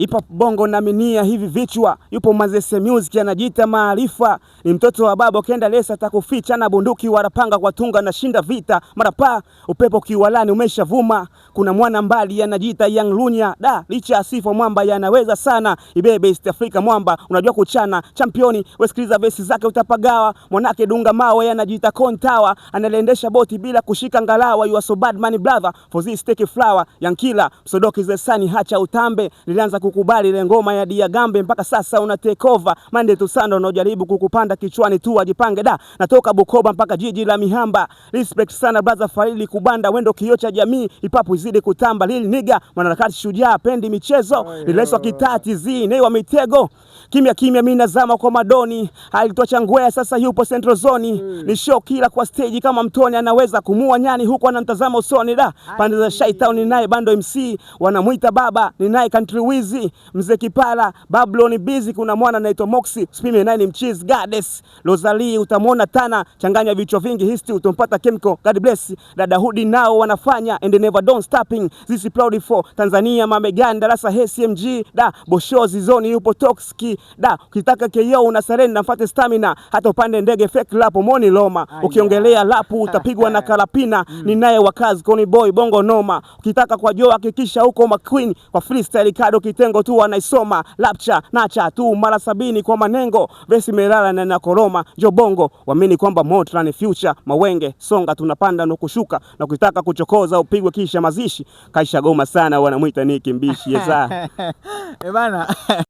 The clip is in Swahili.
Ipa bongo na minia hivi vichwa. Yupo Mazese Music anajiita Maarifa. Ni mtoto wa baba kenda lesa takuficha na bunduki warapanga kwa tunga na shinda vita. Marapa upepo kiwalani umeshavuma. Kuna mwana mbali anajiita Young Lunya. Da licha asifo mwamba yanaweza sana. Ibebe East Africa mwamba unajua kuchana. Championi wesikiliza vesi zake utapagawa. Mwanake dunga mawe anajiita Kontawa. Analendesha boti bila kushika ngalawa. You are so bad money brother for this take flower. Young Killer Msodoki Zesani hacha utambe. Nilianza kukubali ile ngoma ya Diagambe mpaka sasa una take over. Mande tu sando unajaribu kukupanda kichwani tu ajipange da. Natoka Bukoba mpaka jiji la Mihamba. Respect sana brother Farili kubanda wendo kioo cha jamii. Ipapu izidi kutamba lili niga mwanaharakati shujaa pendi michezo. Nileswa kitati zine wa mitego. Kimya kimya mimi nazama kwa madoni. Alitoa changwea sasa yupo Central Zone. Ni show kila kwa stage kama mtoni anaweza kumua nyani huko anamtazama usoni da. Pande za Shaitown naye bando MC wanamuita baba ni naye Country Wizi Mzee Kipala Babylon Busy kuna mwana anaitwa Moxie Spime naye ni mchiz Goddess Rosalie utamwona tana changanya vichwa vingi history utompata Chemical God bless dada Hudi nao wanafanya and never don't stopping this is proud for Tanzania Mameganda darasa HCMG da Boshozi zone yupo Toxic da ukitaka KO una surrender mfate stamina hata upande ndege fake lapo Moni Loma ukiongelea lapu utapigwa na Kalapina ni naye wakazi Koni Boy bongo noma ukitaka kwa Joe hakikisha huko McQueen kwa freestyle kado kitengo tu anaisoma lapcha nacha tu mara 70 kwa manengo vesi melala na nakoroma jo bongo waamini kwamba Motra ni future mawenge songa tunapanda na kushuka na ukitaka kuchokoza upigwe kisha mazishi kaisha goma sana wanamuita Nicky Mbishi yesa bana